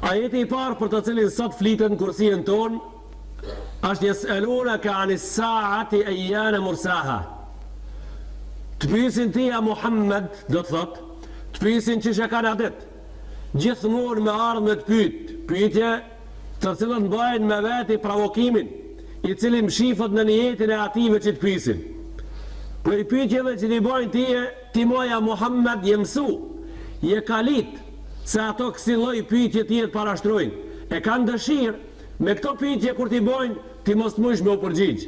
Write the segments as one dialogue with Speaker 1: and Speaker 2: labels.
Speaker 1: Ajeti I parë për të cilin sot flitet në kursinë tonë është yes'alunaka anis sa'ati ayyana mursaha. Të pyesin ti ja Muhammed, do të thot, të pyesin çish e kanë adet. Gjithmonë me ardhmë me të pyetje të cilën bëjnë me veti provokimin, I cili mshifët në jetën e ative që të pyesin. Për I pyetjeve që I bojnë ti moja Muhammed je mësu, je kalit, se ato kësi lloj pyetje ti të parashtrojnë. E kanë dëshirë me këto pyetje kur ti bojnë, ti mos mush me u përgjigj.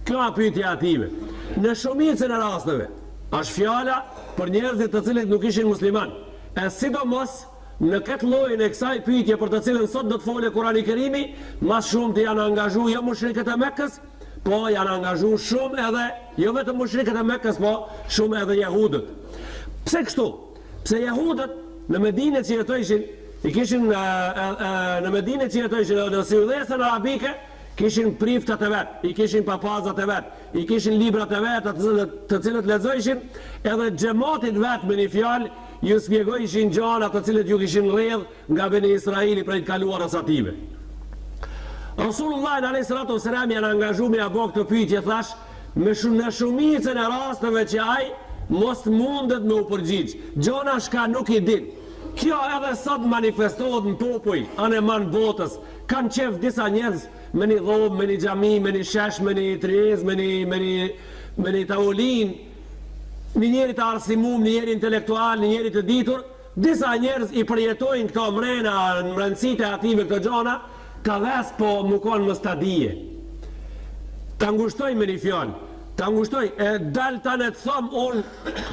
Speaker 1: Kjo a pyetja ative. Në shumicën e rasteve, është fjala për njerëzit të cilët nuk ishin musliman. E sidomos në këtë llojin e kësaj pyetje për të cilën sot do të folë Kurani I Kerimi, mas shumë të janë angazhu jo mushrikët e Mekës, po janë angazhu shumë edhe, jo vetëm mushrikët e Mekës, po shumë edhe jehudët. Pse kështu? Pse jehudët në Medinë që jetojshin, I kishin në Medinë që jetojshin në syudhesën arabike, kishin priftat e vet, I kishin papazat e vet, I kishin librat e vet, të cilët lexojshin, edhe xhamatit vet me një fjalë ju spjegojshin gjëra të cilët ju kishin rrjedh nga Beni Israili prej të kaluarës ative. Rasulullah a.s. janë angazhu me abo këtë pyetje, thash, në shumicën e rasteve që ai mos mundet me u përgjigj. Gjona shka nuk I din. Kjo edhe sot manifestohet në popuj, anë e manë botës. Kanë qef disa njerëz me një dhomë, me një xhami, me një shesh, me një triez, me një tavolin, një njeri të arsimum, një njeri intelektual, një njeri të ditur. Disa njerëz I përjetojnë këto mrena, në mrendësit e ative këto gjona, ka ves po më konë më stadije. Ta ngushtoj me një fjallë, ta ngushtoj, e dalë ta në të thomë, unë,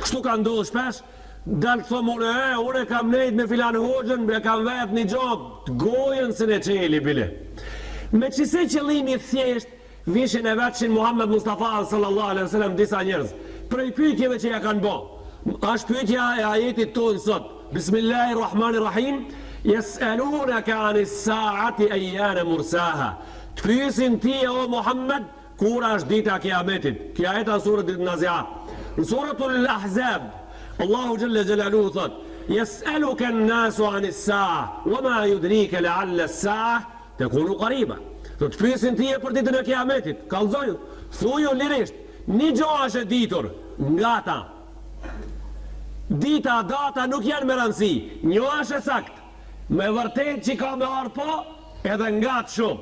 Speaker 1: kështu ka ndodhë shpesh, dalë të thomë, unë e kam nejt me filan hoxën, e kam vetë një gjobë, të gojën se në qeli, bile. Me qëse qëllimi thjesht, vishin e vetëshin Muhammed Mustafa sallallahu alaihi wasallam disa njerëz, prej pyetjeve që ja kanë bo. Është pyetja e ajetit tonë sot. Bismillahirrahmanirrahim. Yes'alunaka anis sa'ati ayyana mursaha. Të pyesin ti o Muhammed, kur është dita e Kiametit. Kjo ajet në surën An-Nazi'at. Në suratul Ahzab, Allahu jalla jalaluhu thot: Yes'aluka an-nasu anis sa'a, wama yudrika la'alla as-sa'a takunu qariba. Do të pyesin ti për ditën e Kiametit. Kallzoju, thuju lirisht, një gjë është e ditur nga ta. Dita, data nuk janë me rëndësi. Një është e sakt. Me vërtet që ka me arë po, edhe nga të shumë.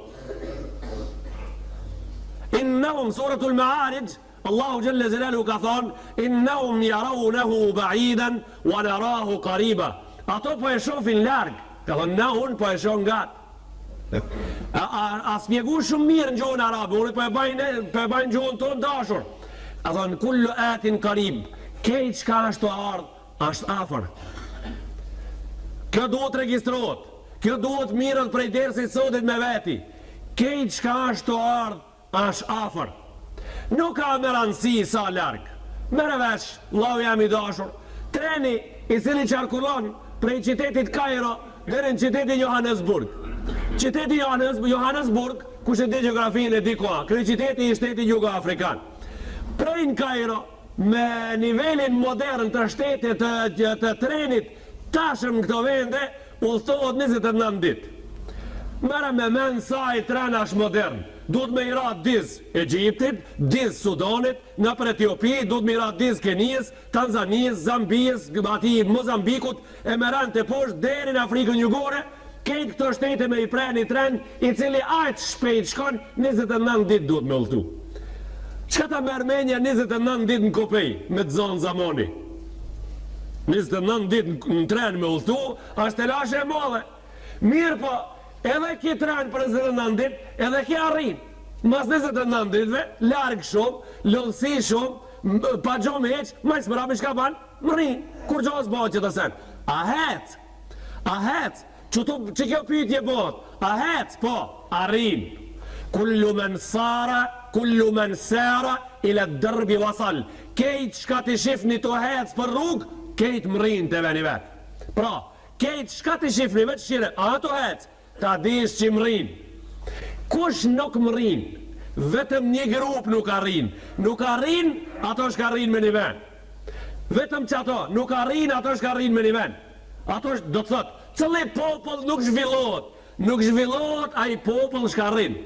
Speaker 1: Innahum suratul Ma'arij, Allahu Jalla Jalaluhu ka thonë, innahum yarawnahu ba'idan wa narahu qariba. Ato po e shofin larg. Ka thonë, na unë po e shoh ngat. A spjegu shumë mirë në gjuhën arabe, unë po e bajnë gjuhën tonë dashur. A thonë, kullu atin qarib, kejt qka është të ardhë, është afër. Kjo duhet registrohet, kjo duhet mirët prej dersit sotit me veti. Kejt qka është të ardhë, është afër. Nuk ka me rëndësi sa larg. Mere vesh, lau jam I dashur, treni I cili qarkullon prej qytetit Kairo deri në qytetin Johannesburg. Qyteti Johannesburg, kush e di gjeografinë e di koha, kërë qyteti I shtetit Jugo-Afrikan. Prej në Kairo, me nivelin modern të shtetit të trenit, tashëm në këto vende, udhëtohet 29 ditë. Mere me men sa I tren është modern. Duhet me I ra diz Egjiptit, diz Sudanit, në për Etiopi, duhet me I ra diz Kenijës, Tanzanijës, Zambijës, ati Mozambikut, e me ran të poshtë deri në Afrikën Jugore, kejtë këto shtete me I pren I tren, I cili ajtë shpejt shkon, 29 ditë duhet me ullëtu. Qëka ta mërmenja 29 ditë në kopej, me të zonë zamoni? 29 ditë në tren me ullëtu, është e lashe e modhe. Mirë po, edhe ki tren për 29 ditë, edhe ki arrin. Mas 29 ditëve, largë shumë, lëllësi shumë, pa gjomë heqë, majtë së mërabi shka banë, më rinë. Kur gjohës bëhët që të sen? A hetë, që kjo pyetje bëhët? A hetë, po, arrin. Kullu men sara ila dërbi wasal. Kejt shka të shifni të hec për rrug, kejt më rinë të veni vetë. Pra, kejt shka të shifni vetë shire, a të hec, ta dish që më rinë. Kush nuk më rinë, vetëm një grup nuk arrin. Nuk arrin, ato shka rinë me një ven. Vetëm që ato, nuk arrin, ato shka rinë me një ven. Ato do të thot, cili popull nuk zhvillohet? Nuk zhvillohet ai popull shka rrin.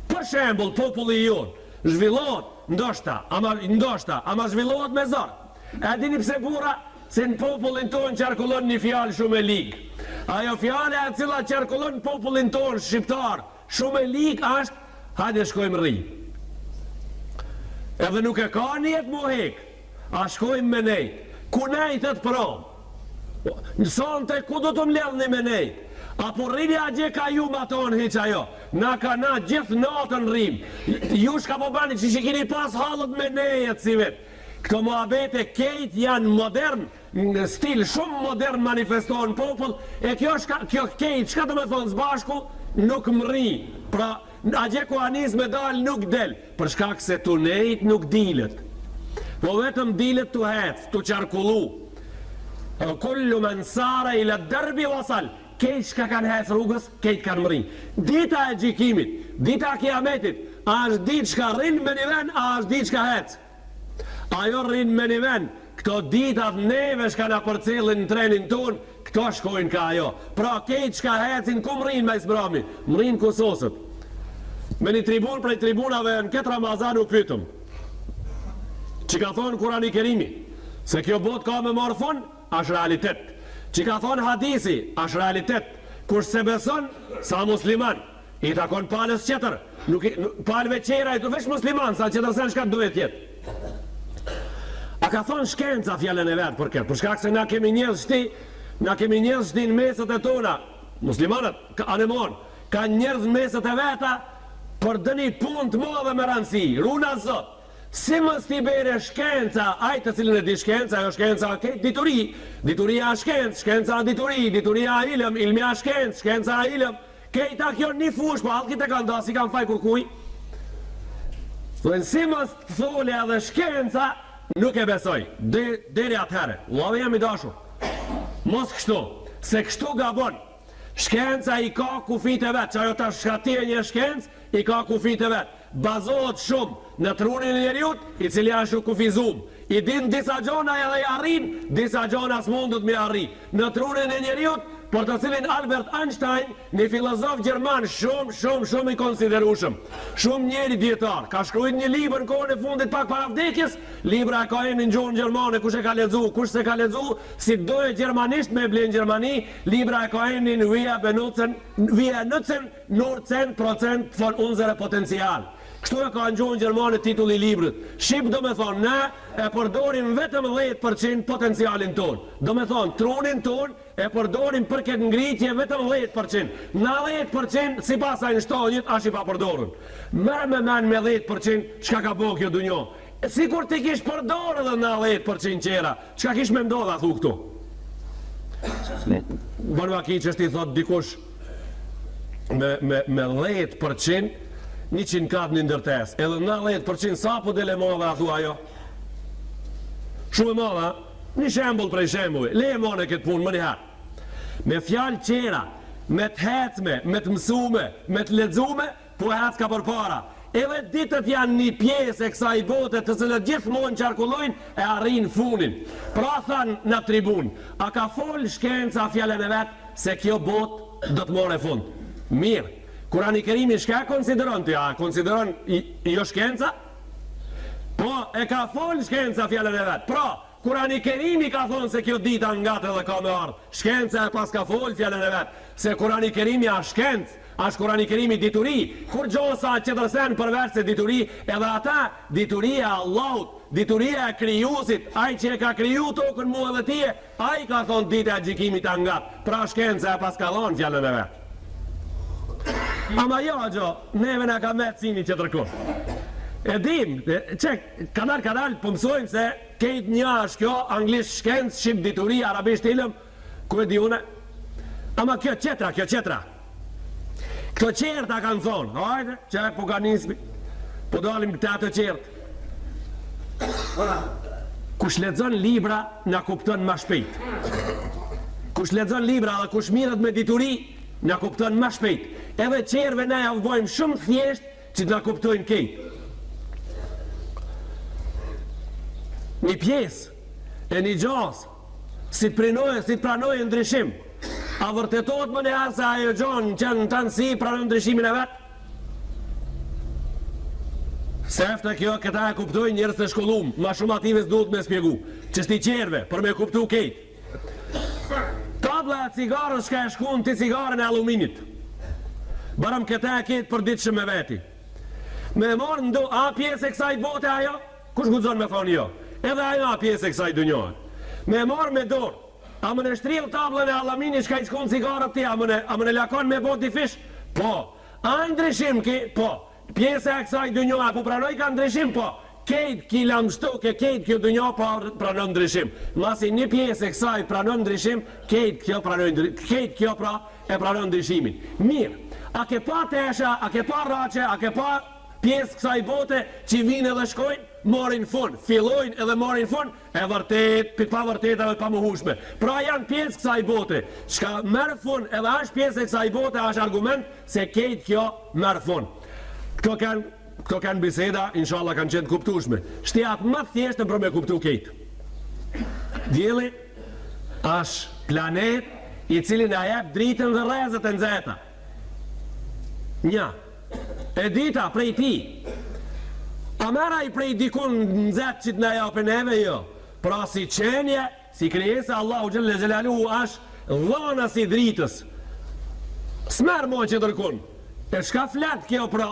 Speaker 1: Për shembull, populli jon zhvillohet ndoshta, ama zhvillohet me zor. E dini pse burra? Se në popullin tonë qarkullon një fjalë shumë e ligë. Ajo fjale e cila qarkullon në popullin tonë shqiptar shumë e ligë është hajde shkojmë rri. Edhe nuk e ka njetë mu hek, a shkojmë me nejt. Ku nejtët prom? Në sonte ku do të mledhni me nejt? Apo rrini a gje ka ju ma tonë heq ajo? Na gjithë natën rrim. Ju shka po bani që kini pas halët me nejët si vetë. Këto muhabete kejt janë modern, në stil shumë modern manifestohen popull, e kjo kejt, shka të me thonë zbashku, nuk mri. Pra, a gje ku anis me dal nuk del, për shkak se tu nejt nuk dilet. Po vetëm dilet tu hec, tu qarkullu. Kullu men sara ila dërbi wasal, kejt shka kanë hec rrugës, kejt kanë mri. Dita e gjikimit, dita kiametit, a është dit shka rinë me një ven, a është dit shka hec. Ajo rrinë me një ven, këto ditat neve shka na përcillin në trenin ton, këto shkojnë ka ajo. Pra kejt shka hecin, ku më rinë me isbrami? Më rinë kusosët. Me një tribun prej tribunave në këtë Ramazan u pytëm, që ka thonë Kurani Kerimi, se kjo bot ka me marë fun, është realitet. Që ka thonë hadisi, është realitet. Kush se beson, sa musliman, i takon palës qëtër, palëve qera i të vesh musliman, sa qëtër sen shka duhet jetë. A ka thonë shkenca fjallën e vetë për këtë, për shkak se na kemi njerëz shti në mesët e tona, muslimanët, anemon, ka njerëz në mesët e veta për dëni punë të modhe me rëndësi, runa zot, si mës t'i bere shkenca, ajtë të cilën e di shkenca, ajo shkenca këtë dituri, dituria a shkencë, shkenca a dituri, dituria a ilëm, ilmi a shkencë, shkenca a ilëm, kejta kjo një fush, po halkit e kanë da, si kanë faj kurkuj. Dhe si mës t'thole edhe shkenca, nuk e besoj, deri atëherë, uave jam i dashur. Mos kështu, se kështu gabon. Shkenca i ka kufit e vetë, që ajo ta shkatije një shkencë, i ka kufit e vetë. Bazohet shumë në trunin e njeriut, i cili ashtu kufizum. I din disa gjona edhe i arrin, disa gjona s'mundut me arri. Në trunin e njeriut, për të cilin Albert Einstein, një filozof gjerman shumë i konsiderushëm, shumë njeri djetar, ka shkrujt një libër në kohën e fundit pak para vdekjes, libra ka e në gjuhën gjermane, kush e ka ledzu, kush se ka ledzu, si doje gjermanisht me ble në Gjermani, libra ka e në via nëcen, 90% von unsere potencial. Kështu e ka në gjuhën gjermane titulli librit. Shqip do me thonë, ne e përdorim vetëm 10% potencialin ton. Do me thonë, trunin ton e përdorim për këtë ngritje vetëm 10%. Në 10% si pas Einsteinit ashtë i pa përdorën. Merë me men me 10% qka ka bo kjo dunjo. Sikur ti kish përdorë dhe në 10% qera, qka kish me mdodha thu këtu? Bërva ki që shti thot dikush me 10% 100 kat një ndërtes, edhe 90% sa po dele madhe a thua ajo? Shumë e madhe, një shembol prej shembol, le e mone këtë punë më njëherë. Me fjalë qera, me të hecme, me të mësume, me të ledzume, po e hec ka për para. Edhe ditët janë një pjesë e kësa i bote të cilët gjithmonë qarkullojnë e arrin funin. Pra thanë në tribun, a ka fol shkenca fjallën e vetë se kjo botë do të more fund? Mirë. Kurani Kerimi shka konsideron të ja? Konsideron jo shkenca? Po, e ka fol shkenca fjallën e vetë. Pra, Kurani Kerimi ka thonë se kjo dita nga të dhe ka me ardhë. Shkenca e pas ka fol fjallën e vetë. Se Kurani Kerimi a shkencë, ashtë Kurani Kerimi dituri. Kur gjosa që tërsen përveç se dituri, edhe ata dituria Allahut, dituria e kryusit, aj që e ka kryu tokën mu edhe tije, aj ka thonë dita e gjikimit angat. Pra shkenca e pas ka thonë fjallën e vetë. Ama jo, gjo, neve në ka me cini që tërkur. E dim, që kanal, pëmsojmë se kejt një është kjo, anglisht shkencë, shqip dituri, arabisht ilëm, ku e di une? Ama kjo qetra. Këto qerta kanë thonë, hajde, që e po ka nismi, po dalim këta të qertë. Kush lexon libra, na kupton ma shpejt. Kush lexon libra dhe kush mirët me dituri, na kupton ma shpejt. Edhe qerve na ja vojmë shumë thjesht që të na kuptojnë kejt. Një pjesë e një gjas si të pranojë ndryshim A vërtetohet më njëherë se ajo gjonë që në të nësi pranon ndryshimin e vetë? Sefte kjo këta e kuptoj njërës të shkollum, ma shumë atives duhet me spjegu, që shti qerve, për me kuptu kejt. Tabla e cigarës shka e shkun të cigarën e aluminit. Barëm këta e ketë për ditë shumë me veti. Me morë ndo, a pjesë e kësaj bote ajo? Kush gudzon me thonë jo? Edhe ajo a pjesë e kësaj dënjohë. Me morë me dorë, a më në shtril tablën e aluminit shka i shkun cigarët ti, a më në lakon me bot i fish? Po. A ndryshim ki? Po. Pjesë e kësaj dënjohë, po pranoj ka ndryshim? Po. Kejt ki lamshtu, kejt kjo dënjohë po pranon ndryshim. Masi një pjesë e kësaj pranon ndryshim, kejt kjo pra e pranon ndryshimin. Mirë, a ke pa tesha, a ke pa rache, a ke pa pjesë kësaj bote që vinë edhe shkojnë, morin fund, fillojnë edhe morin fund, e vërtet, për pa vërtet edhe pa muhushme. Pra janë pjesë kësaj bote, shka merë fund edhe është pjesë e kësaj bote, është argument se kejt kjo merë fund. Këto kanë biseda, inshallah kanë qenë kuptushme. Shtjat më thjeshtë për me kuptu kejt. Dielli është planet i cilin a jep dritën dhe rrezet e nxehta. Nja. E dita prej ti. A mera i prej dikun nxehtë që të na japin neve jo. Pra si qenje, si krijesa Allahu xhelle xhelaluhu është dhona si dritës. Smerë mo që dërkun. E shka flet kjo pra?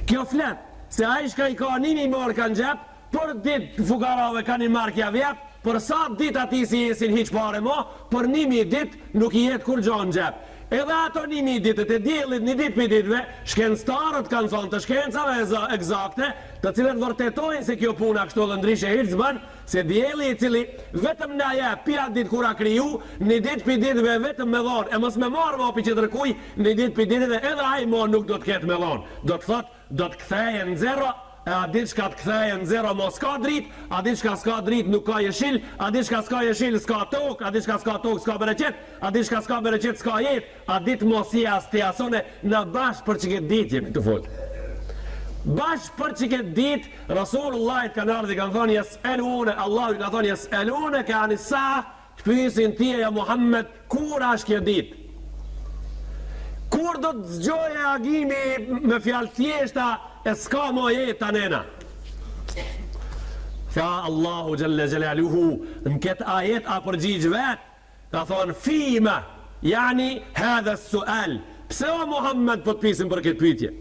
Speaker 1: Kjo flet, se a i shka i ka nimi marë kanë gjep, për dit fukarave ka një markja vjep, për sa dit ati si jesin hiq pare mo, për nimi dit nuk i jetë kur gjonë gjep. Edhe ato nimi ditet e djelit një dit për ditve, shkencëtarët kanë thonë të shkencave egzakte, të cilët vërtetojnë se kjo puna kështu dhe ndryshe hiq zban, se djeli i cili vetëm na jep pia dit kura kriju, një dit për ditve vetëm me dhonë, e mës me marë mo për që tërkuj, një dit për ditve edhe aj mo nuk do të ketë me dhonë, do të thotë, do të ktheje në zero, a dit shka të ktheje në zero mo s'ka drit, a dit shka s'ka drit nuk ka jeshil, a dit shka s'ka jeshil s'ka tok, a dit shka s'ka tok s'ka bereqet, a dit shka s'ka bereqet s'ka jet, a dit mos i as të jasone në bashkë për që këtë dit jemi të folë. Bashkë për që këtë dit, Rasulullah të kanë ardhi kanë thonë jes elune, Allahu ka thonë jes elune ka anisa, të pysin tjeja Muhammed, kur është kjo dit? Kur do të zgjoje agimi me fjalë thjeshta e s'ka mo jetë të nena? Tha Allahu xhelle xhelaluhu në këtë ajet a përgjigj vetë, ka thonë fima, yani hadha sual. Pse o Muhammed po të pisim për këtë pyetje?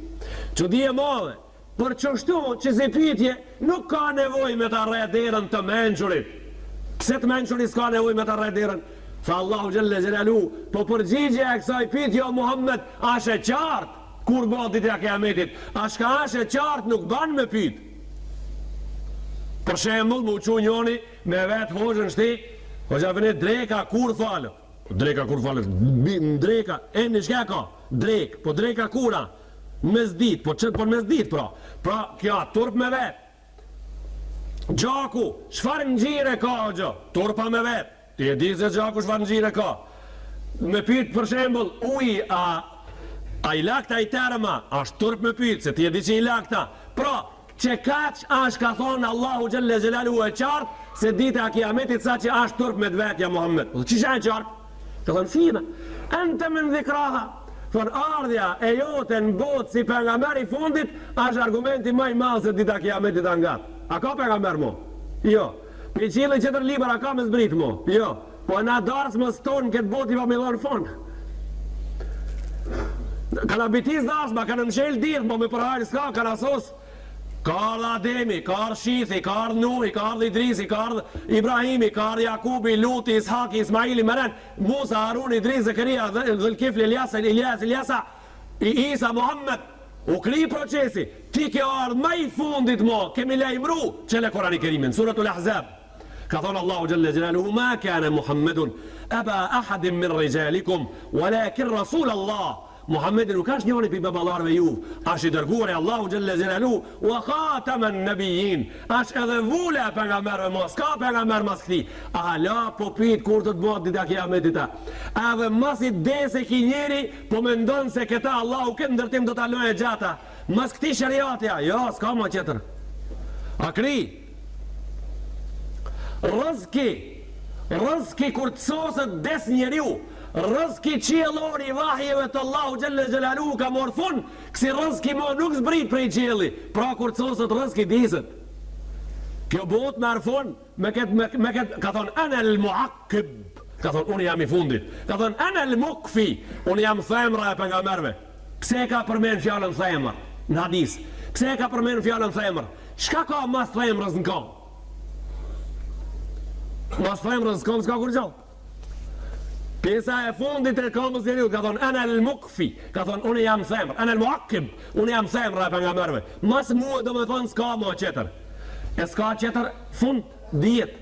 Speaker 1: Që di e madhe, për qështu që zi pyetje nuk ka nevoj me të arre derën të menqurit. Pse të menqurit s'ka nevoj me të arre derën? Tha Allahu xhelle xhelaluhu, po përgjigje e kësaj pyetje o Muhammed, ashe qartë, kur bëhet ditëja e Kiametit, ashka ashe qartë nuk ban me pyet. Për shembull, më uqu njoni me vetë hoxhën shti, hoxha vënet dreka kur falët. Dreka kur falët, dreka, e një shka ka, drek, po dreka kura, mes dit, po qëtë por mes dit, pra kja, turp me vetë. Gjaku, shfar në gjire ka, gjo, turpa me vetë. Ti e di se gjaku shfar në gjire ka. Me pyet për shembull, uj, a i lakta i terma, ashtë turp me pyet, se ti e di që i lakta. Pra, që kaq ashtë ka thonë Allahu xhelle xhelaluhu e qartë, se dita a Kiametit sa që ashtë turp me dvetja Muhammed. Që shajnë qartë? Të thonë fina, ente me në dhikraha. Thonë ardhja e jote në botë si pejgamber i fundit, ashtë argumenti maj malë se dita a Kiametit angat. A ka pejgamber mo? Jo. Për qilë i qëtër liber a ka me zbrit mo? Jo. Po na darës më stonë këtë botë i pa me dhonë fond. Kana bitis dasma, kana në qelë dirë, po me përhajrë s'ka, kana sos. Ka ardhë Ademi, ka ardhë Shithi, ka ardhë Nuhi, ka ardhë Idrisi, ka ardhë Ibrahimi, ka ardhë Jakubi, Luti, Ishaki, Ismaili, Meren, Musa, Harun, Idris, Zakaria, Dhulkifli, Ilyasa, Isa, Muhammed. U kri procesi, ti ke ardhë më i fundit mo, kemi lejmru, qële Korani Kerimin, Suratul Ahzab. Ka thonë Allahu xhelle xhelaluhu, ma kana Muhammedun aba ahadin min rijalikum, walakin Rasul Allah. Muhammedi nuk është njëri për babalarve ju, është i dërguar e Allahu xhelle xhelaluhu, wa khataman nabiyyin, është edhe vule e pejgamberëve mos, ka pejgamber mas këtij. Ala po pyet kur do të bëhet dita e Kiametit. Edhe mos i dese ki njeri, po mendon se këta Allahu këtë ndërtim do ta lojë gjata. Mas këtij shariatja, jo, s'ka më tjetër. Akri. Rëzki kur të sosët des njeriu, rëzki qiellori i vahjeve të Allahu xhalla xhelalu ka morë fund, kësi rëzki mo nuk zbrit prej qielli, pra kur cosët rëzki diset. Kjo bot me arfon, me këtë, ka thonë, ana al-mu'aqqib, ka thonë, unë jam i fundit, ka thonë, ana al-mukfi, unë jam themra e pejgamberëve. Pse ka përmend fjalën themër në hadis? Pse ka përmend fjalën themër? Çka ka mas themrës në kom? Mas themrës në kom s'ka kur gjallë. Pjesa e fundit e komës njeriu, ka thonë, ana al-mukfi, ka thonë, unë jam themër, ana al-mu'aqqib, unë jam themra e pejgamberëve. Mas mua do me thonë s'ka mo qeter. E s'ka qëtër fund djetë.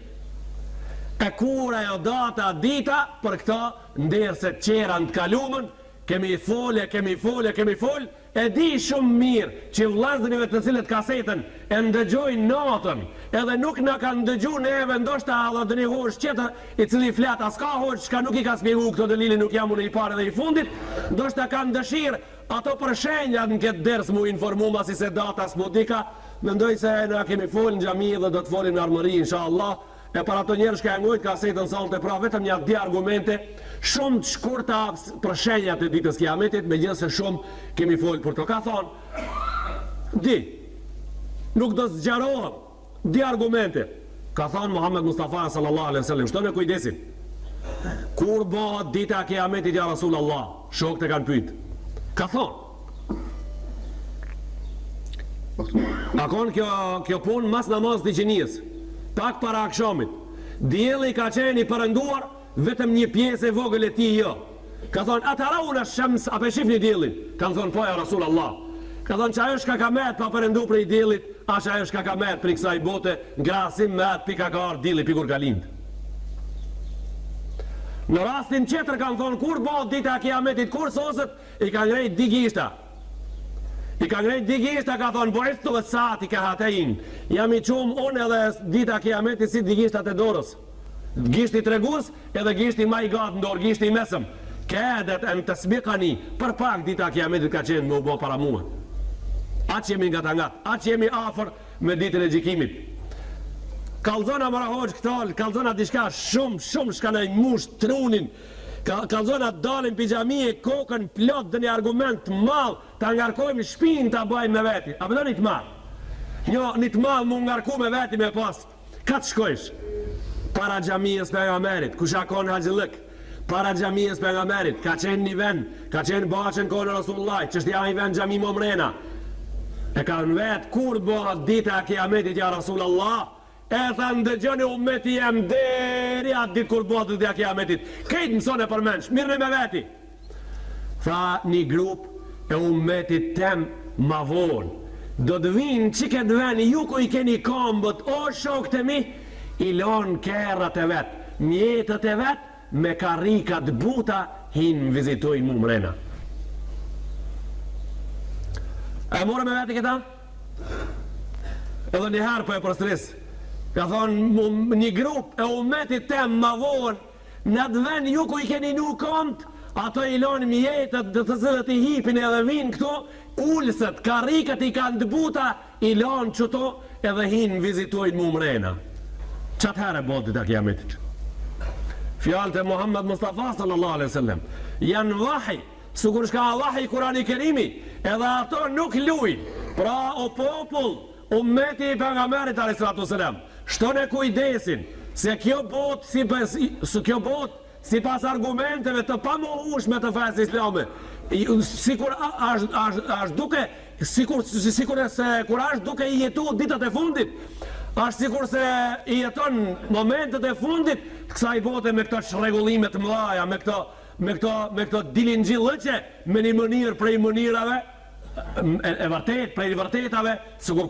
Speaker 1: E kura jo data dita për këta ndërë se qera në të kalumën, kemi folje, e di shumë mirë që vllazërive të cilët kasetën e ndëgjojnë natën, edhe nuk në kanë ndëgju neve ndoshta edhe dhe një hosh qëtër i cili flet, a s'ka hosh që nuk i ka spjegu këto dëlili, nuk jam unë i pare dhe i fundit, ndoshta kanë dëshirë ato për shenjat në këtë ders mu informu ma si se data s'mu dika. Mendoj se në kemi folin në xhami dhe do të folin në armëri inshallah. E para ato njerëz që e ngojt kasetën sonte, pra vetëm një di argumente shumë të shkurta për shenjat e ditës kiametit, megjithëse shumë kemi folë për to. Ka thonë, di, nuk do të zgjarohem, di argumente. Ka thonë Muhammed Mustafa sallallahu alaihi wasallam, shtoni kujdesin. Kur bëhet dita e kiametit ja Rasulullah? Shokët e kanë pyet. Ka thonë, akon kjo punë mas namaz të gjenies, pak para akshamit, dielli ka qenë i përënduar, vetëm një pjesë e vogël e tij jo. Ka thonë, atarauna shams, apo shifni diellin? Kanë thonë, po ja Rasulullah. Ka thonë, që ajo shka ka met pa përëndu prej diellit, as ajo shka ka met prej kësaj bote, ngrasim me atë pika ka ardhur dielli pikur ka lind. Në rastin tjetër kanë thonë, kur bëhet dita e kiametit, kur sosët i kanë ngrejt digishta. I ka ngrejt digishta, ka thonë, bojstu e sati ka hatejn. Jam i qumë unë edhe dita kiametit si digishtat e dorës. Gishti tregus edhe gishti ma i gatë ndorë, gishti i mesëm. Kedet e më të smikani, për pak dita kiametit ka qenë më u bo para mua. Atë që jemi nga të ngatë, atë që jemi afer me ditën e gjikimit. Kalzona më rahoq këtal, kalzona dishka shumë shka në i mush trunin. Kalzona dalin pijamie, kokën plot dhe një argument mal, ta ngarkojmë shpinë ta bëjmë me veti. A përdo një të mal? Një të mal mu ngarku me veti me pas. Ka të shkojsh? Para gjamiës për nga merit, ku shakon haqëllëk. Para gjamiës për nga merit, ka qenë një vend, ka qenë baqen kone Rasulullah, që është ja i vend gjami më mrena. E ka në vetë, kur bëhat dita e kiametit ja Rasulullah, e thënë dëgjoni ummeti jem deri atë ditë kur bëhet dita e kiametit. Kejtë mëson e përmensh, mirë me veti. Tha një grup e ummetit tem ma vonë. Do të vinë që këtë veni, ju ku i keni kombët, o shokët e mi, i lonë kerrat e vetë, mjetët e vetë, me karikat buta, hinë vizitojnë mu mrena. E morë me veti këta? Edhe njëherë po e përstrisë. Ka thonë një grup e umetit tem ma vonë, në të ven ju ku i keni nuk komt, ato i lonë mjetët dhe të zëllet i hipin edhe vinë këto, ullësët, karikët i kanë dëbuta, i lonë qëto edhe hinë vizitojnë mu mrena. Qatë herë e botit a kiametit? Fjallët e Muhammed Mustafa sallallahu alaihi wasallam janë vahi, sukur shka vahi Kurani Kerimi, edhe ato nuk lujnë, pra o popull, ummeti i pejgamberit alayhis salatu wasalam, shtone kujdesin se kjo bot si pas argumenteve të pamohueshme të fesë islame, sikur është duke sikur se kur është duke i jetu ditët e fundit, është sikur se i jeton momentet e fundit të kësaj bote me këto shregullimet mëdha, me këto dilingjillëqe, me një mënyrë prej mënyrave e vërtet, prej vërtetave, sikur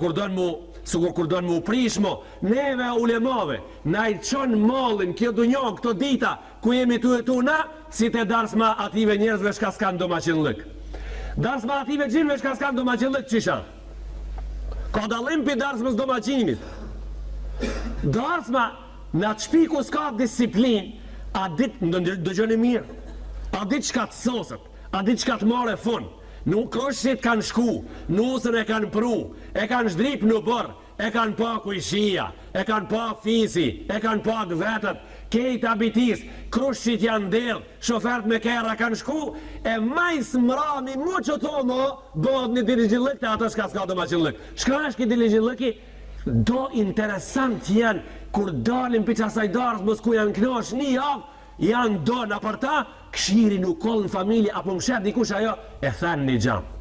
Speaker 1: kur don mu prishmo, neve ulemave, na i çon mallin kjo dunjon, këto dita ku jemi tu e tu na, si te darsma ative njerëzve shka s'kan domaçinllëk. Darsma ative gjinve shka s'kan domaçinllëk qisha. Ka dallim pi darsmës domaçinit. Darsma na të shpiku s'ka disiplin, a dit dëgjoni mirë, a dit çka të sosët, a dit çka të marrë fund. Nuk koshit kanë shku, nusën e kanë pru, e kanë shdrip në bërë, e kanë pa kujshia, e kanë pa fisi, e kanë pa vetët, kejt abitis, krushqit janë derë, shofert me kera kanë shku, e majs mrami mu që tomo, bëhet një diligjillëk të ato shka s'ka do ma qillëk. Shka është ki diligjillëki? Do interesant janë, kur dalim për qasaj darës, mos ku janë knosh një javë, janë do në për ta, këshiri nuk kollë në familje, apo më shet dikush ajo, e thënë një gjamë.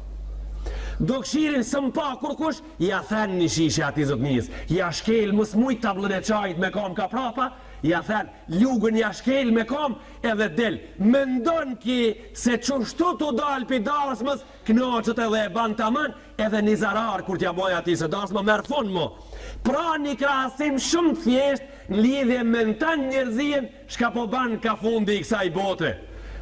Speaker 1: Do këshirin së mpa kur kush, ja thënë një shishe ati zotnis, ja shkel mës mujt tablën e qajt me kom ka prapa, ja thënë lugën ja shkel me kom edhe del. Mendon ki se qështu të dalë për darës mës, knoqët edhe e ban të amën, edhe një zarar kur t'ja boj ati se darës më merë fun mo. Pra një krasim shumë thjesht në lidhje me në tanë njërzien shka po ban ka fundi i kësaj bote.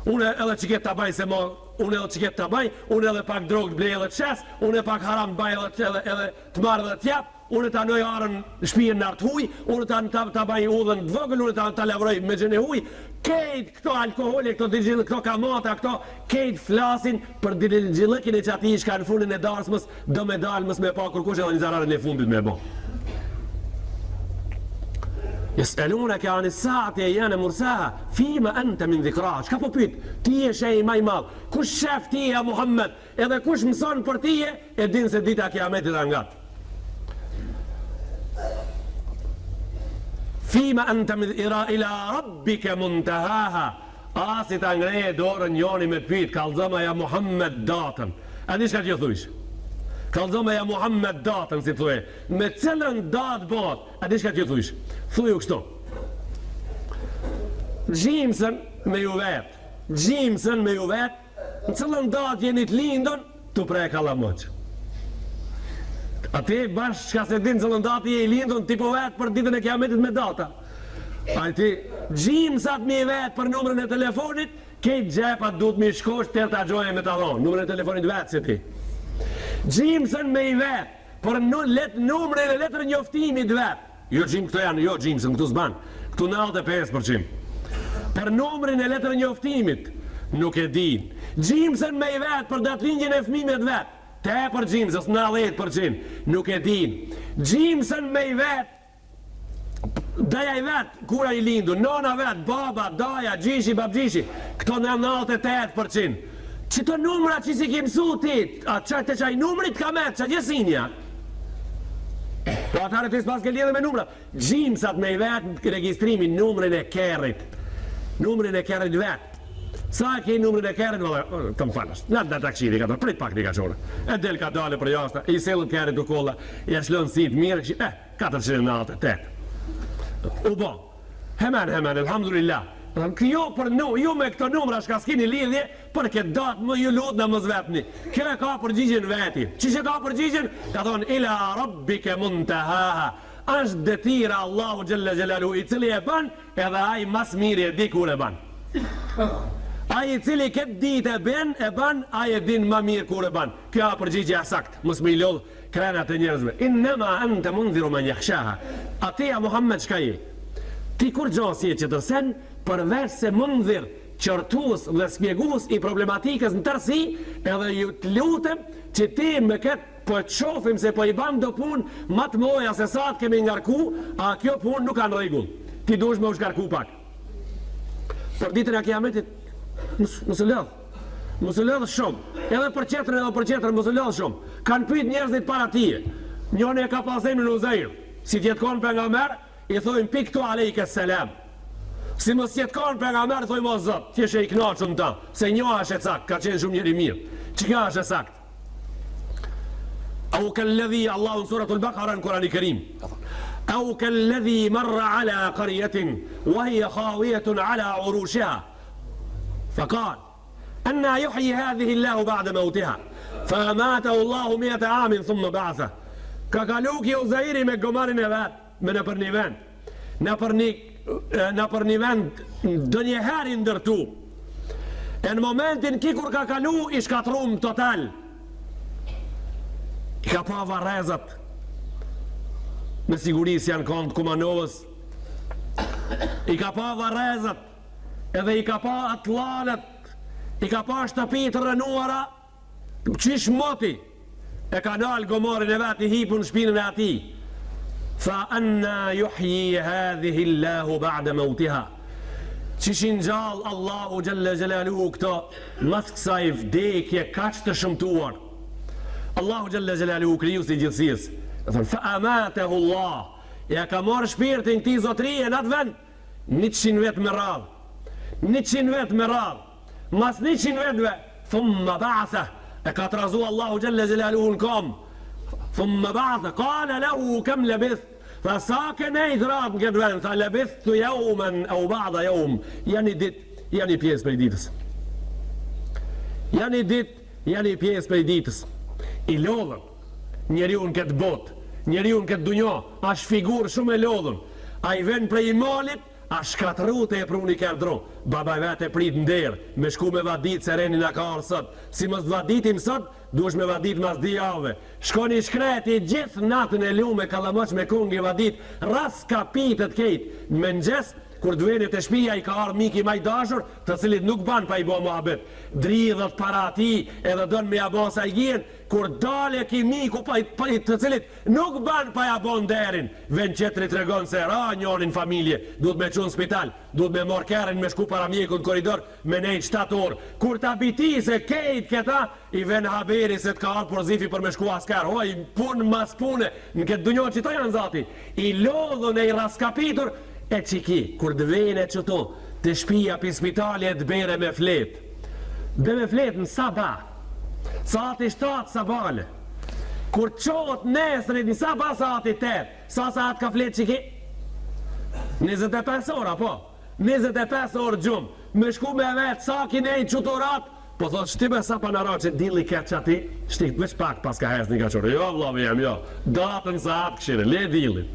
Speaker 1: Unë edhe që ketë të baj se mo, unë edhe që ketë të baj, unë edhe pak drogë të blej edhe të shes, unë edhe pak haram të baj edhe të marrë edhe të jap, unë të anoj arën shpijen në artë huj, unë të baj udhën të vëgël, unë të lavroj me gjene huj. Kejt këto alkoholi, këto kamata, këto kejt flasin për diligjillëkin e që ati ishka në fundin e darës mës, do me dalë mës me pa kërkush edhe një zararën e fundit me bo. Jes'alunaka ani s-saati ayyana mursaha fima anta min dhikraha. Çka po pyet? Ti je shej më i madh. Kush shef ti ja Muhammed? Edhe kush mëson për ti e din se dita e Kiametit është ngat. Fima anta min ila rabbika muntahaha. Asi ta ngreje dorën njoni me pyet kallzoma ja Muhammed datën. A di çka ti thuish? Kallzoma ja Muhammed datën si thue. Me cilën datë bot? A di çka ti thuish? Thuju kështu. Gjimësën me ju vetë. Gjimësën me ju vetë. Në cilën datë jeni të lindën, të prej kalamoq. A ti bashkë qka se din cilën datë je i lindën, ti po vetë për ditën e Kiametit me data. A ti gjimësat me vetë për numrën e telefonit, kejt gjepat du të mi shkosh të të agjoje me të dhonë. Numrën e telefonit vetë si ti. Gjimësën me i vetë për numrën e letër njoftimit vetë. Jo gjim këto janë, jo gjimësën, këtu s'ban. Këtu 95%. Për numrin e letër njoftimit, nuk e din. Gjimësën me i vetë për datëlindjen e fëmijët vetë, te për gjimësës 90%, nuk e din. Gjimësën me i vetë, daja i vetë, kura i lindu, nona vetë, baba, daja, gjishi, babgjishi, këto në 98%. Qëto numra që si ke mësu ti, a qëtë qaj numrit ka metë, që gjësinja. Po atare të pas ke lidhe me numra. Gjimësat me i vetë registrimin numrin e kerrit. Numrin e kerrit vetë. Sa ke numrin e kerrit, të më falës. Në të takshiri ka të prit pak një ka qore. E del ka dale për jashta, i selët kerrit u kolla, i ashlonë si të mirë, 498. U bo. Hemen, elhamdulillah. Jo për jo me këto numra shka s'kini lidhje, për këtë datë më ju lutë në më zvepni. Kjo e ka përgjigjen veti. Qishe ka përgjigjen? Ka thonë, ila rabbike muntahaha. Ashtë detira Allahu Gjelle Gjelalu, i cili e ban, edhe aj mas mirë e di kur e ban. Aj i cili këtë dit e ban, aj e din ma mirë kur e ban. Kjo e përgjigje asakt, mos me i lodhë krenat e njerëzve. Innema ante mundhiru me njëhshaha. Atia Muhammed shka je? Ti kur gjosi e që tërsen, përveç se mundhir, qërtus dhe spjegus i problematikës në tërsi, edhe ju të lutem që ti me këtë po të shofim se po i ban do pun matë moja se sa të kemi ngarku, a kjo pun nuk kanë regull. Ti dush me u shkarku pak. Për ditën e Kiametit, mësë lëdhë shumë. Edhe për qetërën mësë lëdhë shumë. Kanë pyet njerëzit para tije. Njone e ka pasemin në Uzair. Si tjetkon për nga merë, i thojmë piktu alejke selam. Si mos jetëkon për nga merë, thojmë o zot, t'jeshe i knaqën ta, se një është e cakt, ka qenë shumë njëri mirë. Që ka është e sakt? Au kelledhi, Allahu në suratul Baqara në Kurani Kerim. Au kelledhi marra ala qarjetin, wa hiya khawijetun ala urushiha. Fakal, anna juhji hadhihi Allahu ba'da mautiha. Fa amatahu Allahu 100 amin thumma ba'tha. Ka kalu ki Uzairi me gomarin e vetë, me në për një vend. Në për një vend dë njëheri ndërtu. E në momentin ki kur ka kalu i shkatrum total. I ka pa varezat me siguris janë kont Kumanovës. I ka pa varezat edhe i ka pa atlanet, i ka pa shtëpit rënuara, qish moti e ka nalë gomorin e vetë i hipun shpinën e ati. Fa anna juhji hadhihi Allahu ba'da mautiha. Qishin gjallë Allahu Gjelle Gjelalu këto mas kësaj vdekje kaq të shëmtuar. Allahu Gjelle Gjelalu kriju si gjithësis. Fa amatehu Allah, ja ka marrë shpirtin këti zotrije në atë vend 100 vet me radhë. 100 vet me radhë. Mas 100 vetve, thumma ba'atha, e ka të razu Allahu Gjelle Gjelalu në kom. Thumma ba'atha, kale lahu kem lebith. Tha sa ke nejtë radhë në këtë vend, tha lebith të jaumen au ba'da jaum. Janë i dit, janë i pjesë për i ditës. Janë i dit, janë i pjesë për i ditës. I lodhën njeri unë këtë botë, njeri unë këtë dunjo, ashtë figurë shumë e lodhën. A i ven prej i malit, a shkatru të e pruni kerdro. Baba vetë e prit nderë, me shku me vadit se reni në ka arë sot. Si mos vaditim sot, duesh me vadit mas di jave. Shkoni shkreti gjithë natën e lume, kalamoq me kungi vadit, ras kapitet kejt, me nxes, kur dvenit e shpia i ka arë miki maj dashur, të cilit nuk ban pa i bo muhabet. Dridhët para ti edhe don me jabasa i gjen, kur dale ki miku të cilit nuk ban pa jabon derin. Ven qetri të regon se ra njonin familje, duhet me qunë spital, duhet me mor keren me shku para mjeku në koridor, me nejt 7 orë. Kur ta biti se kejt këta, i ven haberi se të ka arë porzifi për me shku asker. Hoj, pun mas pune, në këtë dunjo që të janë zati. I lodhën e i raskapitur, e qiki, kur dvejnë e qëto të shpia për spitali e të bere me flet. Be me flet në sabah, saati 7 sabale. Kur qotë nesërit në sabah saati 8, sa saat ka flet qiki? 25 ora, po. 25 orë gjumë. Me shku me vetë, sa kinej qëtorat, po thot shtime sa panara që dili keq ati, shtik veç pak pas ka hes një ka qërë. Jo, vlavi jem, jo. Datën sa atë këshire, le dilin.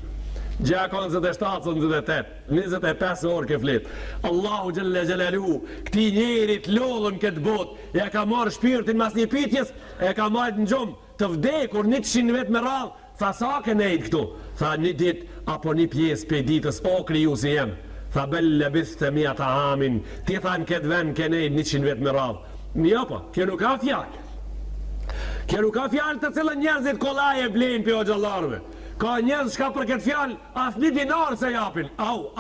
Speaker 1: Gjakon 27, 28, 25 orë ke flet. Allahu Gjelle Gjelalu këti njerit lodhën këtë bot, ja ka marrë shpirtin mas një pitjes, e ka marrë në gjumë të vdekur 100 vet me radhë. Tha sa ke nejt këtu? Tha një dit apo një pjesë pe ditës, o kriju si jem. Tha belle bith të mija ta amin, ti tha në këtë ven ke nejt 100 vet me radhë. Mjo po, kjo nuk ka fjallë. Kjo nuk ka fjallë të cilën njerëzit kolaje blejnë për o gjallarve. Ka njerëz shka për këtë fjallë, as një dinar se japin. Au,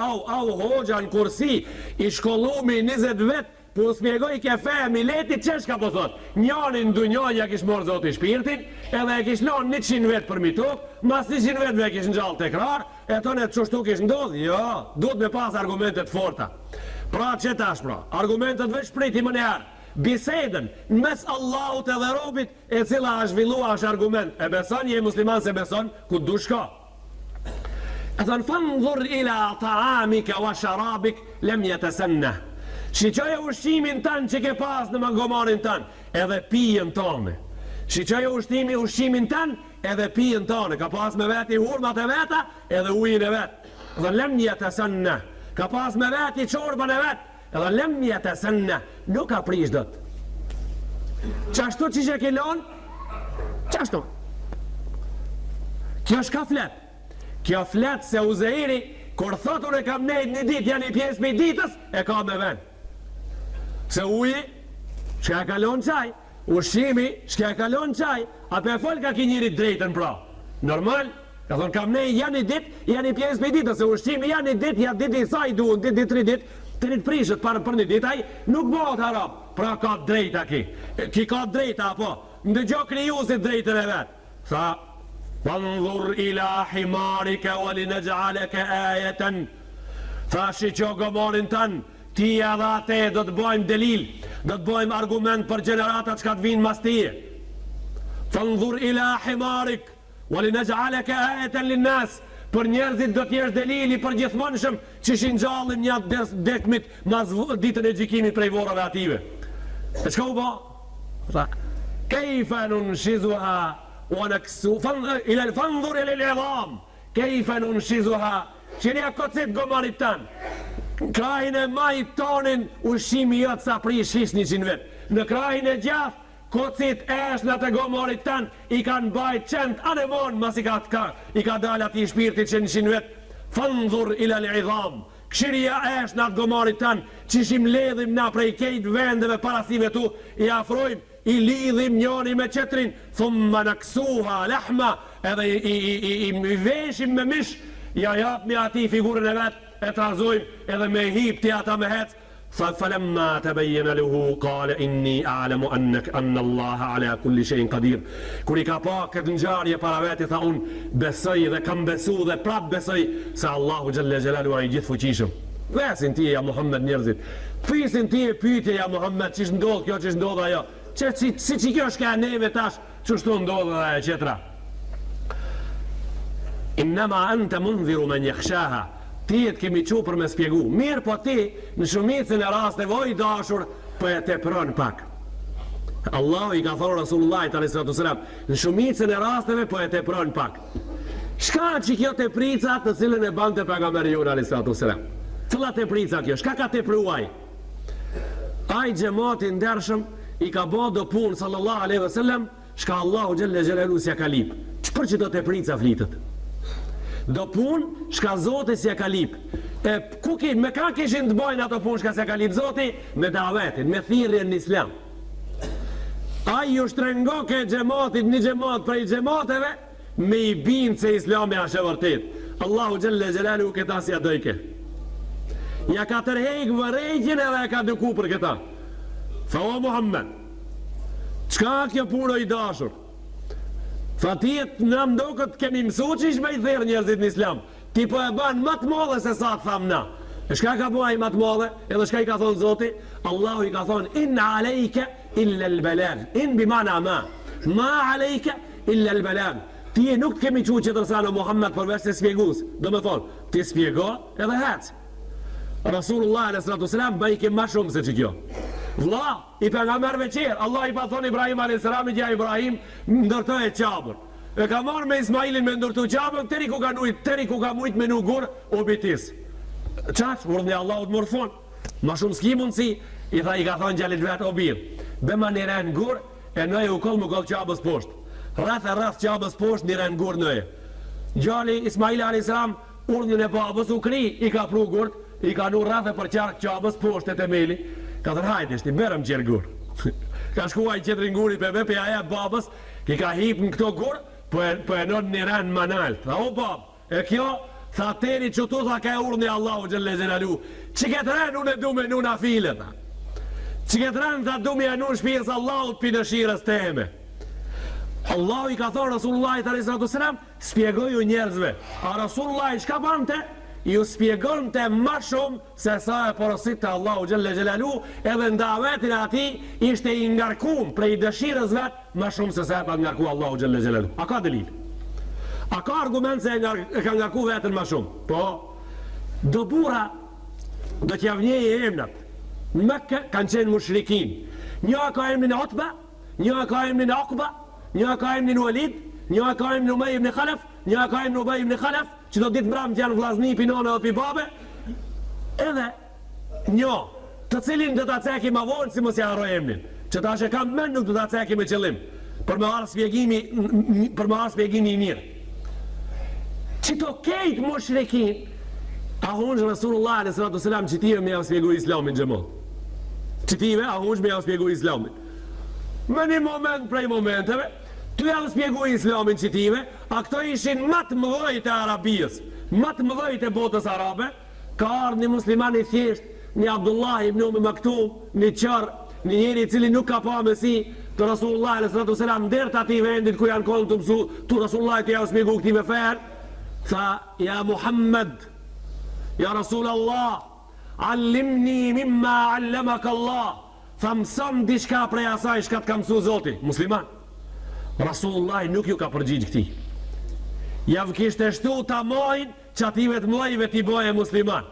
Speaker 1: hoxha në kursi, i shkollumi 20 vetë, po smjegoj ke fe, mileti qeshka po thot. Njanin du njanja kish morë zoti shpirtin, edhe e kish non 100 vetë për mituk, mas 100 vetë ve kish në gjallë të ekrar, e tonë e të qështu kish ndodhë. Jo, duhet me pas argumentet forta. Pra që tash pra, argumentet veç priti më njerë. Bisedën në mes Allahut edhe robit e cila është zhvillua është argument. E beson, je musliman se beson, ku du shka. E thënë, fandhur ila taamika wa sharabik lemje të senne. Shiqoje ushqimin tanë që ke pas në mangomarin tanë, edhe pijen tonë. Shiqoje ushqimin tanë, edhe pijen tonë. Ka pas me veti hurmat e veta, edhe ujin e vetë. Dhe lemje të senne. Ka pas me veti qorban e vetë, edhe lemje të senne, nuk ka prish dët. Qashtu që që ke lonë? Qashtu. Kjo shka flet. Kjo flet se Uzeiri, kur thotur e kam nejt një dit, janë i pjesë me ditës, e ka me ven. Se uji, shka e kalon qaj, ushqimi, shka e kalon qaj, atë me fol ka ki njëri drejten pra. Normal, ka thonë kam nejt janë i dit, janë i pjesë me ditës, se ushqimi janë i dit, janë dit i saj duon, dit 3 dit, të një të prishët për një ditaj, nuk bëhet haram, pra ka drejta ki. Ki ka drejta, apo, ndë gjo kriju si drejtën e vetë. Tha, fandhur ila himarike, o li në gjaleke ajeten. Tha, shi që gomorin tënë, ti edhe ate do të bojmë delil, do të bojmë argument për generatat që ka të vinë mas tije. Fandhur ila himarik, o li në gjaleke ajeten linnas. Për njerëzit do t'jesh delili për gjithmonëshëm që shingjallin një dekmit mas ditën e gjikimit prej vorave ative. E qka u ba? Kejfe në shizuha o në kësu fandhur e lele dham. Kejfe në shizuha që një kocit gomarit tanë. Krahin e majt tonin ushimi jëtë sa prish 100 vetë. Në krahin e gjath kocit esh në të gomorit tanë i kanë bajt qend anemon mas i ka dal ati shpirtit që 100 vetë. Fandhur ila li idham. Këshirja esh në të gomorit tanë që shim ledhim na prej kejt vendeve parasive tu i afrojmë, i lidhim njoni me qetrin, thumma në kësuha lehma edhe i veshim me mish, ja japmi ati figurën e vetë e trazojmë edhe me hip ti ata me hec. فلما تبين له قال إني أعلم أن الله على كل شيء قدير. Kur I ka pa këtë ngjarje para vetë tha unë besoj dhe kam besu dhe prap besoj se Allahu xhalla xhelalu ai gjithë fuqishëm. Vesin ti ja Muhammed njerëzit. Pyesin ti e pyetje ja Muhammed ç'ish ndodh kjo ç'ish ndodh ajo. Si kjo është ka neve tash ç'është ndodh ajo çetra. Innama anta mundhiru man yakhshaha. Ti e kemi qu për me spjegu. Mirë po ti, në shumicën e rasteve o I dashur, po e tepron pak. Allahu I ka thonë Rasulullahit a.s. Në shumicën e rasteve po e tepron pak. Shka që kjo teprica të cilën e bante pejgamberi jon a.s. Cëlla teprica kjo? Shka ka tepruaj? Ai xhamati ndershëm I ka bë do punë sallallahu alaihi wasallam, shka Allahu xhalla xhelalu s'ja ka lip. Ç'për që do teprica flitet? Do pun shka Zoti s'ja ka lip. Me ka kishin të bojnë ato pun shka s'ja ka lip Zoti? Me davetin, me thirrjen në Islam. Ai ju shtrengo ke xhamatit, një xhamat prej xhamateve me I bind se Islami është e vërtet. Allahu xhalla xhelalu këta s'ja dojke. Ja ka tërheq vërejgjën edhe ja ka duku për këta. Tha o Muhammed, çka kjo punë I dashur? Tha ti në mdokët kemi mësu që ishme I thirë njerëzit në Islam. Ti po e banë më të modhe se sa të thamë na. E shka ka bua I më të modhe? Edhe shka I ka thonë Zoti? Allahu I ka thonë in alejke illa l'belag. In bimana ma alejke illa l'belag. Ti nuk të kemi që tërsa në Muhammed përveç se spjegus. Do me thonë, ti spjego edhe hec. Rasulullah a.s. ba I ke ma shumë se që kjo. Vlla, I pejgamberëve qerë, Allah I pa thonë Ibrahim a.s. Gja Ibrahim ndërtoj e qabër. E ka marrë me Ismailin me ndërtu qabër, teri ku ka mujt me nuk gur, o bitis. Qaq, urdhni Allah të mërfon. Ma shumë s'ki mundësi, I ka thonë gjallit vetë o birë. Bema një renë gur, e nëje u kollë më kollë qabës poshtë. Rreth qabës poshtë një renë gur nëje. Gjalli Ismail a.s. urdhën e babës u kri, I ka pru gurt, I ka nu rreth e për qark qabës poshtë e temeli. Ka thërë hajt ishti, berëm qërë gur. Ka shkuaj qëtërin guri për me për aja babës, ki ka hip në këto gur, për e nën një rënë manalt. Tha o babë, e kjo, tha teri që tu tha ka e urni Allahu xhalla xhelalu. Që këtë rënë unë e du me nu na file, tha. Që këtë rënë tha du me nu shpijës Allahut për dëshirës teme. Allahu I ka thonë Rasulullahit a.s. spjegoju njerëzve. A Rasulullahit shka bante? Ju spjegon të ma shumë se sa e porosit të Allahu xhalla xhelalu, edhe ndavetin ati ishte I ngarkum prej dëshirës vetë ma shumë se sa e pa ngarku Allahu xhalla xhelalu. A ka delil? A ka argument se e ka ngarku vetën ma shumë? Po, do bura do t'ja vnjej e emnat. Në Mekke kanë qenë mushrikin. Një ka emnin Utba, një ka emnin Aqba, një ka emnin Walid, një ka emnin Umej ibn Khalaf, një ka emnin Ubej ibn Khalaf, që do ditë mram që janë vllazni pinone dhe pi babe. Edhe një, të cilin do ta cekim ma vonë si mos ja harroj emnin. Që tash e kam mend nuk do ta cekim me qëllim. Për me marrë spjegimi I mirë. Që to kejt mushrikin, a hunç Rasulullah a.s. që tive me ja spjegu Islamin xhamon. Që tive a hunç me ja spjegu Islamin. Me një moment prej momenteve, tu ja spjegu Islamin që tive, a këto ishin më të mëdhej të Arabijës, më të mëdhej të botës arabe. Ka ardhur një musliman I thjesht, një Abdullah ibn Umi Maktum, një qërë, një njeri I cili nuk ka pa mësi të Rasulullah a.s. ndër të ati vendit ku janë konë të mësu, tu Rasulullah të ja spjegu këtive ferë, tha, ja Muhammed, ja Rasulallah, allimni mimma allamak Allah, tha mësëm dishka prej asaj shka të ka mësu Zoti, musliman. Rasulullah nuk ju ka përgjigj këti. Javë kishte shtu ta mojnë që ative të mlojve t'i boje musliman.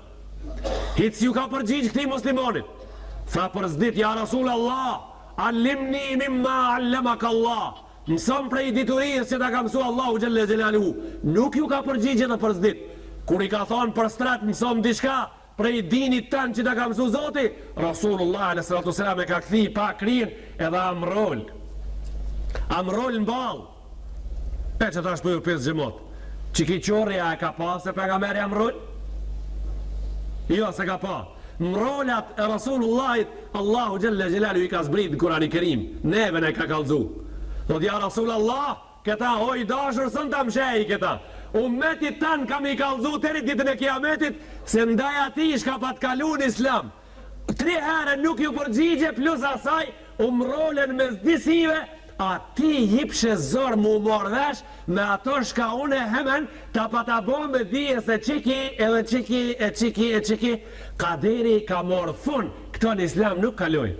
Speaker 1: Hitës ju ka përgjigj këti muslimonit. Tha përzdit, ja Rasulallah, allimni mimma allamak Allah. Mësëm prej diturijës që ta ka mësu Allahu xhalla xhelalu. Nuk ju ka përgjigj edhe përzdit. Kur I ka thonë për strat mësëm dishka prej dinit tanë që ta ka mësu Zoti, Rasulullah a.s. e ka këthi pa krin edhe amrol. Amrol në balë. E që ta shpëju 5 gjemot. Që ki qorja e ka pa se pejgamberi amrol? Jo, se ka pa. Mrolat e Rasulullahit, Allahu xhalla xhelalu I ka zbrit në Kurani Kerim. Neve ne ka kallzu. Do t'ja Rasulullah, këta oj dashur sën ta mshej këta. ummetit tanë kam i kallëzu të ditën e kiametit se ndaj ati shka pat kalu në islam 3 herë nuk ju përgjigje plus asaj umrolen me zdisive ati jipshe zor mu mordhesh me ato shka une hemen ta pata bo me dhije se qiki edhe qiki e qiki e qiki kaderi ka morë fun këto në islam nuk kaloj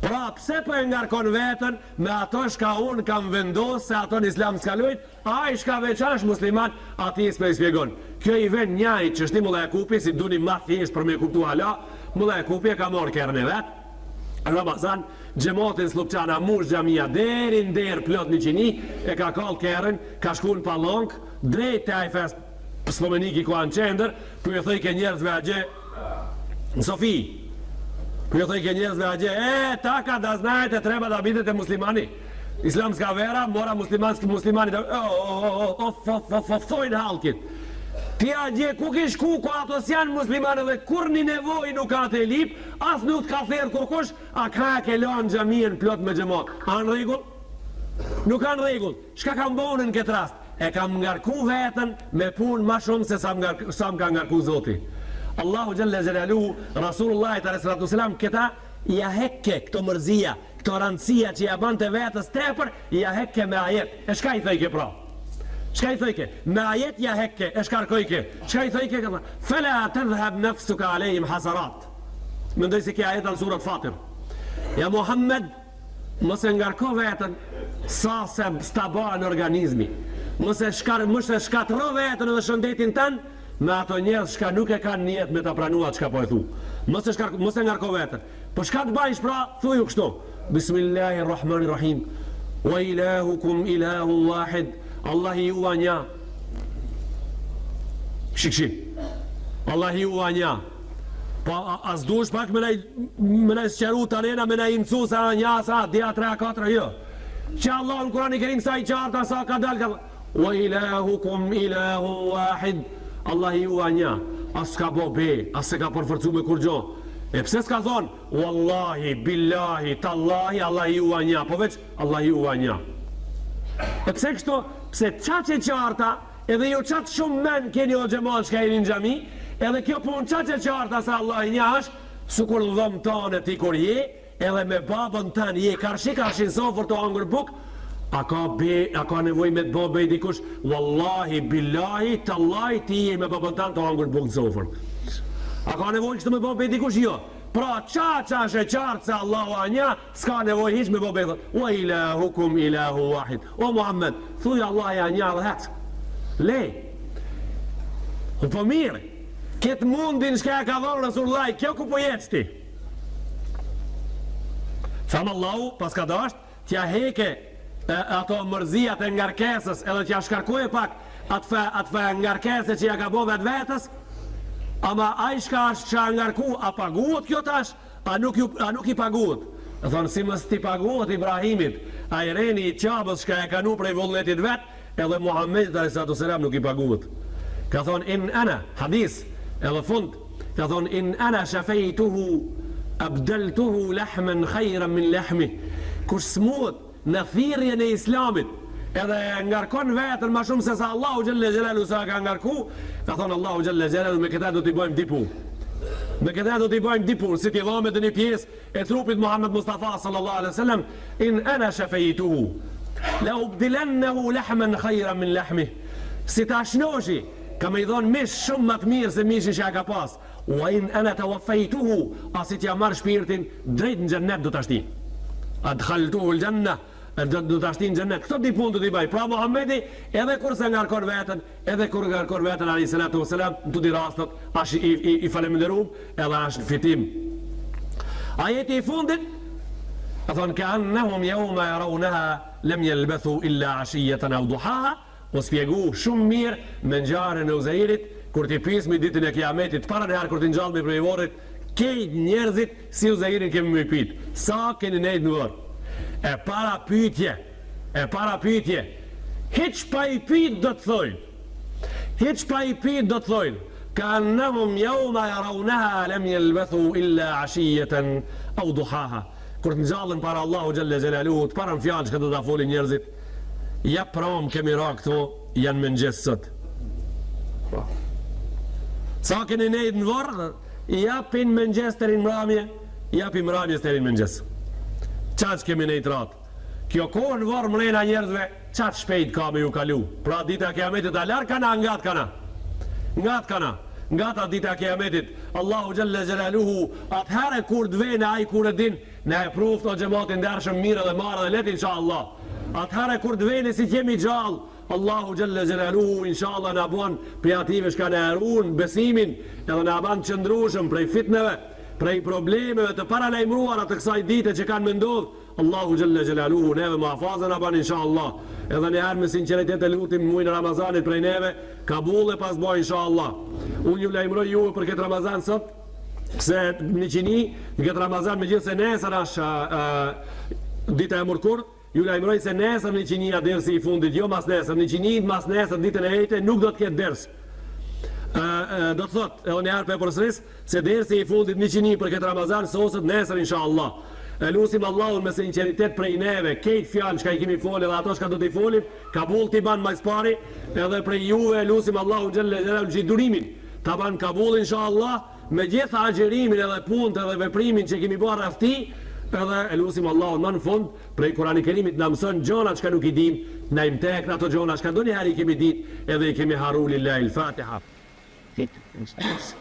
Speaker 1: pra pse po e ngarkon vetën me ato shka unë kam vendos se ato në islam s'kalojt a i shka veçash musliman ati s'pe i spjegon kjo i ven njaj që shti Mulla Jakupi si duni ma thjesht për me kuptu hala Mulla Jakupi e ka morë kërën e vetë Ramazan, gjematin Slupçana mush gjamia derin der plot 100 e ka kall kërën, ka shku në Pallonk drejt të ajfes spomeniki ku anë qender për e thëj ke njerëzve agje në Sofi për e thëj ke njerëzve agje ta ka da znajt e treba da bitet e muslimani islam s'ka vera, mora muslimani thojnë halkit ti agje ku ki shku ku ato s'janë muslimane dhe kur një nevoj nuk ka të lip as nuk ka therë kurkush a ka ke lanë gjamien plot me gjemot a në regull? Nuk ka në regull shka kam bonë në këtë rast e kam ngarku vetën me punë ma shumë se sa më ka ngarku zoti Allahu Gjelle Gjelalu Rasulullah s.a.s. këta ja hekke këto mërzia këto rëndësia që ja bante vetës tepër ja hekke me ajet e shka i thëjke pra shka i thëjke me ajet ja hekke e shkarkojke shka i thëjke këta fela të dheb nëfsuka alejim hasarat mendoj si kja ajet në surat Fatir ja Muhammed mëse ngarko vetën sa se staba në organizmi mëse shkatro vetën edhe shëndetin tanë me ato njerëz shka nuk e kanë njet me ta pranuat shka po e thu mëse ngarko vetën po shka të bajsh pra thuju kështu Bismillahirrahmanirrahim wa ilahukum ilahu wahid Allahi ju a nja Allahi ju a nja po as dush pak me nej sqeru të arena me nej imcu sa nja sa dhja 3-4 jo që Allah në Kurani Kerim sa i qarta sa ka dal wa ilahukum ilahu wahid Allahi ju a nja as ka bo be as se ka përfërcu me kur gjo e pse s'ka thonë wallahi, billahi, tallahi Allahi ju a nja po veç Allahi ju a nja e pse kështu pse qaqe qarta edhe jo qatë shumë men keni o gjemal shka i një gjami edhe kjo pun qaqe qarta sa Allah i njash su kur dhëm tanë e ti kur je edhe me babën tanë je karshin sofër të angër buk a ka nevoj me të babë i dikush wallahi, billahi, tallahi ti je me babën tanë të angër buk të sofër a ka nevoj kështë me babë i dikush jo pra qa shë qartë se Allahu a nja s'ka nevoj hiq me babë i thot wa ilahukum ilahu wahid o Muhammed thuj Allah a nja dhe hec le po mirë këtë mundin shka e ka dhonë Rasulullah kjo ku po jetës ti thamë Allahu pas ka dasht tja heke ato mërzijat e ngarkesës edhe tja shkarkuje pak atë ngarkese që ja ka bo vetë vetës ama a i shka është që a ngarku a paguot kjo tash a nuk i paguot e thonë si mës ti paguot Ibrahimit a i reni i qabës shka e kanu prej vullnetit vet edhe Muhammed a.s. nuk i paguot ka thonë in ana hadis edhe fund ka thonë in ana shafejtuhu abdeltuhu lahmen khajran min lahmi kush smut në thirrjen e islamit edhe ngarkon vetën ma shumë se sa Allahu Gjelle Gjelalu sa ka ngarku ka thonë Allahu Gjelle Gjelalu me këta do t'i bëjmë dipun si t'i dhamet dhe një pjesë e trupit Muhammed Mustafa sallallahu alaihi wasallam in ana shafejtuhu la ubdilennehu lahmen khajran min lahmi si ta shnoshi ka me i dhonë mish shumë më të mirë se mishin që ka pas wa in ana tawaffejtuhu a si t'ja marrë shpirtin drejt në gjennet do t'ashti adkhaltuhu l'gjenna do t'ashti në gjennet këto di pun do t'i baj pra Muhammedi edhe kur se ngarkon vetën a.s. në të di rastot ashtë i faleminderum edhe ashtë fitim ajeti i fundit a thonë ka annahum jawma yarawnaha lam yalbathu illa ashiyatan aw duhaha o spjegu shumë mirë me ngjarjen e Uzairit kur ti pismi ditën e kiametit para në herë kur ti ngjall me prevorit kejt njerëzit si Uzairin kemi me pyet sa keni nejt në orë e para pyetje hiq pa i pyet do të thojnë ka annahum jawma yarawnaha lam yalbathu illa ashiyatan aw duhaha kur të ngjallën para Allahu Gjelle Gjelaluhu të para në fjallë që do ta folin njerëzit ja prom kemi ra këto janë mëngjes sot. Sa keni nejtë në varë, japin mëngjes të rinë mramje, japin mramjes të rinë mëngjes. Qaq kemi nejtë ratë. Kjo kohë në varë mrena njerëzve, qaq shpejt ka me ju kalu. Pra dita kiametit a larë kana, ngat kana. Ngat kana. Nga ta dita kiametit, Allahu Gjelle Gjelaluhu, atëherë kur dvene aj kur e din, ne e pruft o gjematin dërshëm mirë dhe marë dhe let, insha Allah. Atëherë kur dvene si kemi gjallë, Allahu Gjelle Gjelaluhu, insha Allah, në abuan prej ative shka në erun, besimin, edhe në aban qëndrushëm prej fitneve, prej problemeve të paralajmruara të kësaj dite që kanë mëndodhë, Allahu Gjelle Gjelaluhu, neve ma fazën aban, insha Allah. Edhe njëherë me sinceritet e lutim muajin Ramazanit prej neve, kabul e pas boj, insha Allah. Unë ju lajmëroj juve për këtë Ramazan sot, se në qini, në këtë Ramazan me gjithë se nesër është dita e mërkur, ju lajmëroj se nesër në qinia dërsi i fundit, jo mas nesër, në qini, mas nesër, ditën e ejte, nuk do të ketë dërs. Do të thot, edhe njëherë për përsëris, se dërsi i fundit në qini për këtë Ramazan, sosët nesër, insha Allah. Lusim Allahun me sinceritet prej neve, kejt fjalë që i kemi folë edhe ato që do t'i folim, kabul t'i ban majs pari, edhe prej juve lusim Allahun Gjelle Gjelalu gjithë durimin, t'a ban kabul insha Allah, me gjitha agjerimin edhe punt edhe veprimin që kemi bërë rafti, edhe lusim Allahun më në fund, prej Kurani Kerimit në mësën gjona që nuk i dim, në imtek në ato gjona që do njëherë i kemi dit, edhe i kemi haru lillahi l-Fatiha.